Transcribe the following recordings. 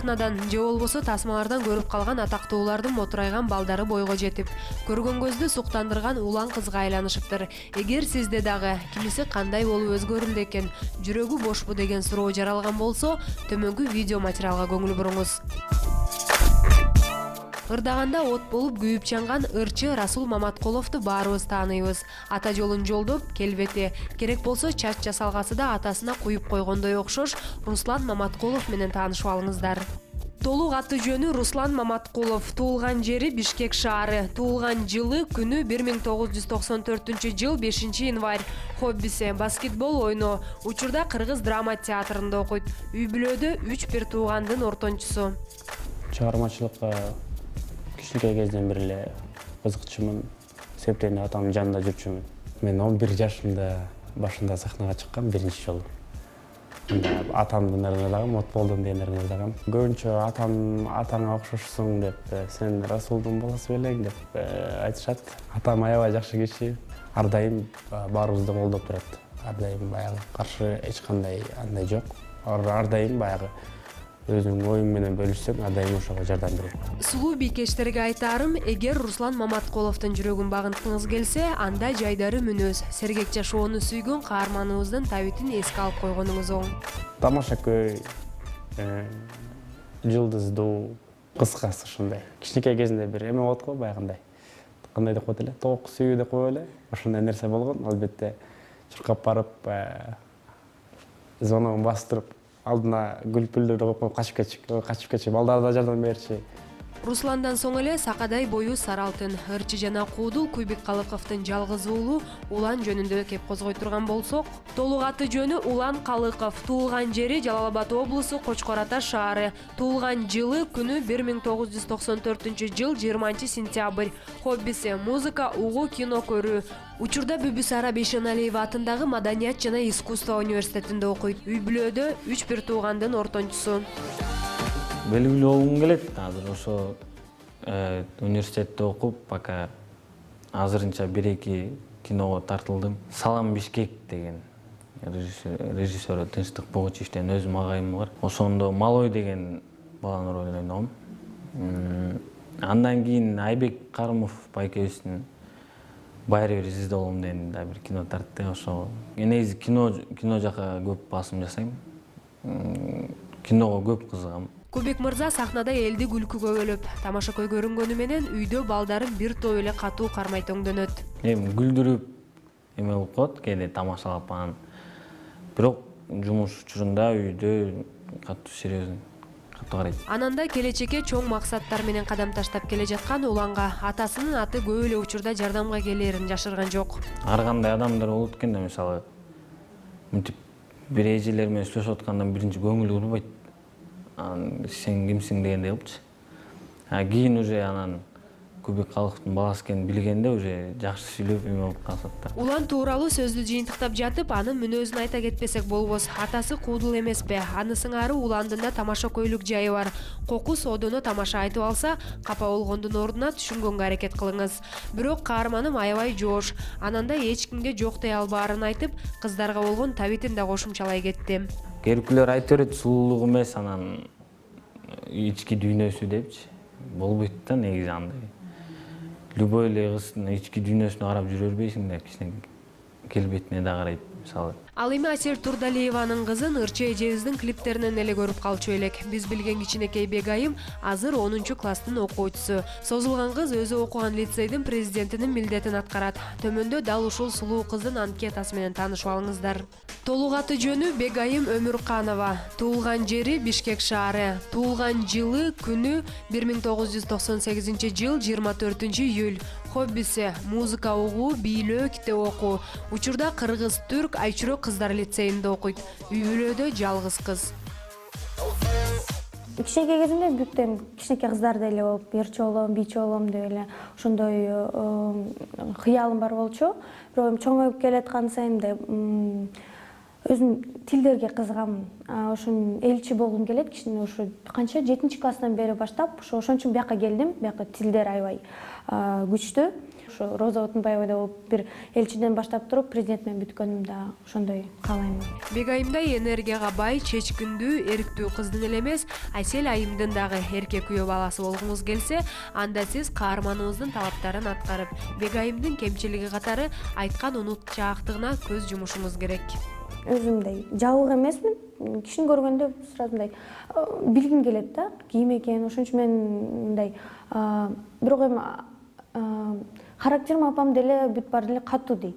сахнадан же болбосо тасмалардан көрүп калган атактуулардын мотурайган балдары бойго жетип, көргөн көздү суктандырган улан кызга айланышыптыр. Эгер сизде дагы кимиси кандай болуп өзгөрүлдү экен, жүрөгү бошпу деген суроо жаралган болсо, төмөнкү видео материалга көңүл буруңуз. Ырдаганда от болуп күйүп чанган ырчы Расул Маматкуловду баарыбыз тааныйбыз. Ата жолун жолдоп, келбети, керек болсо чач жасалгасы да атасына куюп койгондой окшош Руслан Маматкулов менен таанышып алыңыздар. Толук аты жөнү Руслан Маматкулов, туулган жери Бишкек шаары, туулган жылы күнү 1994 жыл 5-январь. Хоббиси баскетбол ойноо, учурда Кыргыз драма театрында окуйт. Үй бүлөдө 3 бир туугандын ортончусу. Чыгармачылыкка кичинекей кезден бери эле кызыкчумун. Себептен атамдын жанында жүрчүмүн. Мен 11 жашымда башында сахнага чыккам биринчи жолу. Атамдын ырдагам, от болдум деген ырдагам. Көбүнчө атаңа окшошсуң деп, сен Расулдун баласы белең деп айтышат. Атам аябай жакшы киши, ар дайым баарыбызды колдоп турат. Ар дайым баягы каршы эч кандай андай жок. Ар дайым баягы өзүнүн оюң менен бөлүшсөң, ар дайым ошого жардам берет. Сулуу бийкечтерге айтарым, эгер Руслан Маматкуловдун жүрөгүн багынткыңыз келсе, анда жайдары мүнөз, сергек жашоону сүйгөн каарманыбыздын табитин эске алып койгонуңуз оң. Тамаша көй, жылдыздуу, кыскасы ушундай. Кичинекей кезинде бир эме болот го баягындай. Кандай деп коет эле, тоок сүйүү деп коет эле. Ошондой нерсе болгон. Албетте чуркап барып, звоногун бастырып, алдына гүл-пүлдөрдү коюп качып кетчи, балдар да жардам берчи. Русландан соң эле сакадай бою сары алтын, ырчы жана куудул Куйбек-Калыковдун жалгыз уулу Улан жөнүндө кеп козгой турган болсок, толук аты жөнү Улан Калыков, туулган жери Жалал Абад облусу Кочкор Ата шаары, туулган жылы күнү 1994 жыл 20-сентябрь. Хоббиси музыка, угуу, кино көрүү. Учурда Бүбүсара Бейшеналиева атындагы Маданият жана искусство университетинде окуйт. Үй бүлөдө 3 бир туугандын ортончусу. Белгилүү болгум келет. Азыр ошо университетте окуп, пока азырынча 1-2 киного тартылдым. Салам Бишкек деген режиссеры Тынчтык Богучевден өзүм агайым бар. Ошондо Малой деген баланын ролун ойногом. Андан кийин Айбек Карымов байкебиздин Байыр бир изде болом деген да бир кино тартты. Ошо негизи кино жака көп басым жасайм. Киного көп кызыгам. Кубек мырза сахнада элди күлкүгө бөлөп, тамашакөй көрүнгөнү менен үйдө балдарын бир топ эле катуу кармай төңдөнөт. Күлдүрүп эме болуп коет, кээде тамашалап анан. Бирок жумуш учурунда үйдө катуу серьезный, катуу карайт. Ананда келечекке чоң максаттар менен кадам таштап келе жаткан Уланга атасынын аты көп эле учурда жардамга келерин жашырган жок. Ар кандай адамдар болот экен да, мисалы, мынтип бир эжелер менен сүйлөшүп аткандан биринчи көңүл бурбайт. Сен кимсиң дегендей кылчы. Кийин уже анан Куйбек-Калыковдун баласы экенин билгенде уже жакшы сүйлөп эме болуп калышат да. Улан тууралуу сөздү жыйынтыктап жатып, анын мүнөзүн айта кетпесек болбос. Атасы куудул эмеспи? Аны сыңары Уландын да тамаша көйлүк жайы бар. Кокус одуну тамаша айтып алса, капа болгондун ордуна түшүнгөнгө аракет кылыңыз. Бирок каарманым аябай жоош. Ананда эч кимге жок дей албаарын айтып, кыздарга болгон табитин да кошумчалай кетти. Керкүлөр айтып берет, сулуулук эмес, анан ички дүйнөсү депчи. Болбойт да негизи андай. Любой эле кыздын ички дүйнөсүнө карап жүрө бербейсиң да, кичине келбетине да карайт, мисалы. Ал эми Асел Турдалиеванын кызын ырчы эжебиздин клиптеринен эле көрүп калчу элек. Биз билген кичинекей Бегайым азыр 10-класстын окуучусу. Созулган кыз өзү окуган лицейдин президентинин милдетин аткарат. Төмөндө дал ушул сулуу кыздын анкетасы менен таанышып алыңыздар. Толук аты жөнү Бегайым Өмүрканова. Туулган жери Бишкек шаары. Туулган жылы күнү 1998 жыл 24 июль. Хоббиси музыка угуу, бийлөө, китеп окуу. Учурда кыргыз, түрк, айчурок кыздар лицейинде окуйт. Үй бүлөдө жалгыз кыз. Кичинекей кезимде бүттөн кичинекей кыздарды эле болуп, эрчи болом, бийчи болом деп эле ошондой кыялым бар болчу. Бирок чоңоюп келаткан сайын өзүм тилдерге кызыгам. Ошон элчи болгум келет. Кичине ошо канча 7-класстан бери баштап ошон үчүн бияка келдим. Бияка тилдер аябай күчтүү. ушу Роза Отунбаева болуп бир элчиден баштап туруп президент менен бүткөнүм да ошондой каалайм. Бегайымдай энергияга бай, чечкиндүү, эриктүү кыздын эле эмес, Айсел айымдын дагы эркек күйөө баласы болгуңуз келсе, анда сиз каарманыбыздын талаптарын аткарып, Бегайымдын кемчилиги катары айткан унутчаактыгына көз жумушуңуз керек. Өзүм мындай жабык эмесмин. Кишини көргөндө сразу мындай билгим келет да, ким экен. Ошон үчүн мен мындай бирок эми характерим апам деле бүт баары деле катуу дейт.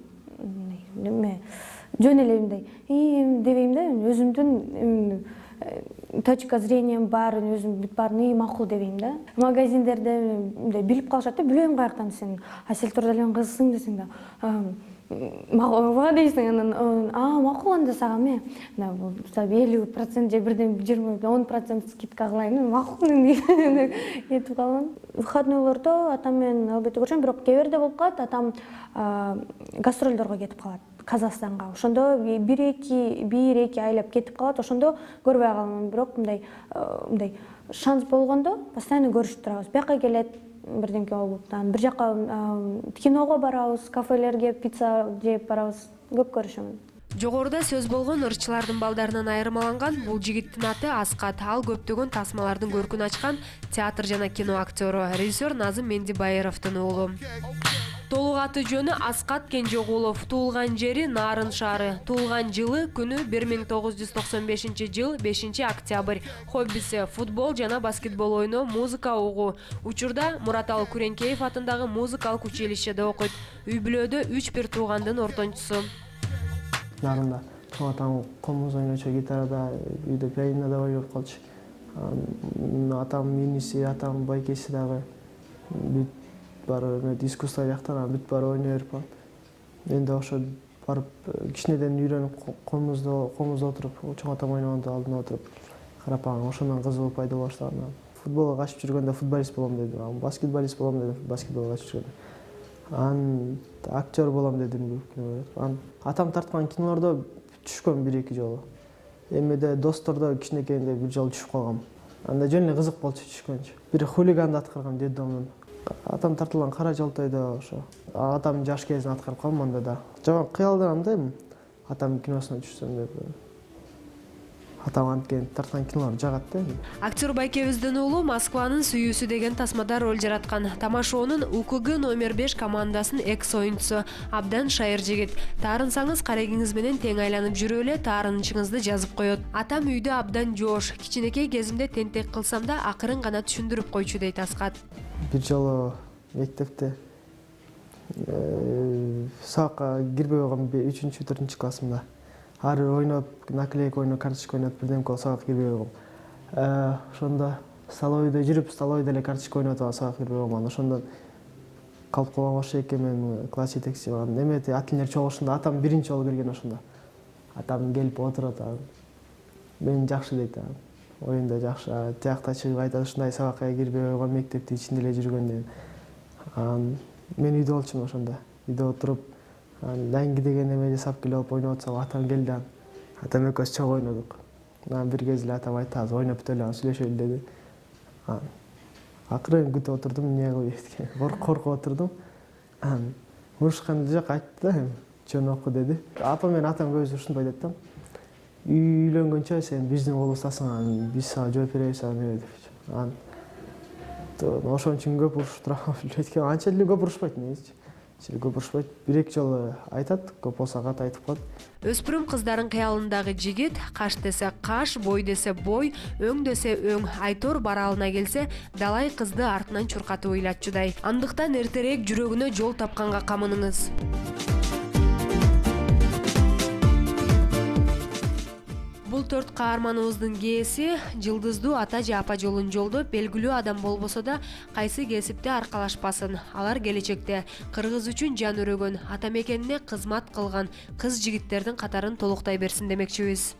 Эме жөн эле мындай дебейм да, өзүмдүн точка зрением бар, өзүм бүт баарын макул дебейм да. Магазиндерде мындай билип калышат да, билбейм каяктан сен Айсел Турдалиеванын кызысың десең да. Ооба дейсиң, анан макул анда сага 50% же бирден 10% скидка кылайын, макул этип калган. Выходнойлордо атам менен албетте көрүшөм, бирок кээ бирде болуп калат, атам гастролдорго кетип калат Казакстанга. Ошондо бир эки айлап кетип калат, ошондо көрбөй калам. Бирок мындай шанс болгондо постоянно көрүшүп турабыз. Бияка келет, бирдемке болуп, бир жака киного барабыз, кафелерге пицца жеп барабыз, көп көрүшөм. Жогоруда сөз болгон ырчылардын балдарынан айырмаланган бул жигиттин аты Аскат. Ал көптөгөн тасмалардын көркүн ачкан театр жана кино актёру, режиссер Назым Мендибайровдун уулу. Толук аты жөнү Аскат Кенжеголов. Туулган жери Нарын шаары. Туулган жылы күнү 1995 жыл 5 октябрь. Хоббиси футбол жана баскетбол ойноо, музыка угуу. Учурда Мураталы Күреңкеев атындагы музыкалык училищеде окуйт. Үй бүлөдө 3 бир туугандын ортончусу. Нарында чоң атам комуз ойночу, гитарада, үйдө пианинода ойноп калчу. Атам иниси, атам байкеси дагы бүт бары искусство жактан бүт бары ойной берип калат. Мен да ошо барып кичинеден үйрөнүп комузда отуруп, чоң атам ойногондо алдына отуруп карап алган. Ошондон кызыгуу пайда боло баштаган. Футболго качып жүргөндө футболист болом дедим, баскетболист болом дедим, баскетболго качып жүргөндө. Актер болом дедим. Атам тарткан кинолордо түшкөн бир-эки жолу. Эмеде достордо кичинекейинде бир жолу түшүп калгам. Анда жөн эле кызык болчу түшкөнчү. Бир хулиганды аткаргам детдомдун. Атам тартылган Кара Жолтойдо ошо. Атам жаш кезин аткарып калдым анда да. Жаман кыялданам да эми. Атам киносуна түшсөм деп. Атам анткен тарткан кинолор жагат да эми. Актер Байкебиздин уулу Москванын сүйүүсү деген тасмада роль жараткан. Тамашоонун УКГ номер 5 командасынын экс оюнчусу. Абдан шайыр жигит. Таарынсаңыз карегиңиз менен тең айланып жүрүп эле таарынычыңызды жазып коет. Атам үйдө абдан жоош. Кичинекей кезимде тентек кылсам да акырын гана түшүндүрүп койчу дейт Аскат. Бир жолу мектепте сабакка кирбей койгом 3-4 классымда. Ар ойноп, наклейка ойноп, карточка ойноп, бирдемке болуп сабакка кирбей койгом. Ошондо столовыйда жүрүп, столовыйда эле карточка ойноп атып сабакка кирбей койгом. Ошондон калып калган башка экен, мен класс жетекчиси болгон. Эмети ательнер чогулушунда атам биринчи жолу кирген ошондо. Атам келип отурат, мен жакшы дейт. Оюнда жакшы, тиякта чыгып айтат, ушундай сабакка кирбей койгон, мектептин ичинде эле жүргөн деп. Мен үйдө болчумун ошондо. Үйдө отуруп, лаңги деген эме жасап келип алып ойноп атсам, атам келди. Атам экөөбүз чогуу ойнодук. Бир кез эле атам айтты, азыр ойноп бүтөлү, сүйлөшөлү деди. Акырын күтүп отурдум, эмне кылып коркуп отурдум. Урушкан жок, айтты да, жөн оку деди. Апам менен атам көбүс ушундай айтат да. Үйлөнгөнчө сен биздин колубуздасың, биз сага жооп беребиз деп. Ошон үчүн көп урушуп турам. Өйткөнү анча эле көп урушпайт негизи. Көп урушпайт. Бир-эки жолу айтат, көп болсо кат айтып коет. Өспүрүм кыздардын кыялындагы жигит каш десе каш, бой десе бой, өң десе өң, айтор баралына келсе далай кызды артынан чуркатып ыйлатчудай. Андыктан эртерээк жүрөгүнө жол тапканга камыныңыз. Бул 4 каарманыбыздын кээси жылдыздуу ата же апа жолун жолдоп белгилүү адам болбосо да кайсы кесипте аркалашпасын. Алар келечекте кыргыз үчүн жан өрөгөн, ата мекенине кызмат кылган кыз жигиттердин катарын толуктай берсин демекчибиз.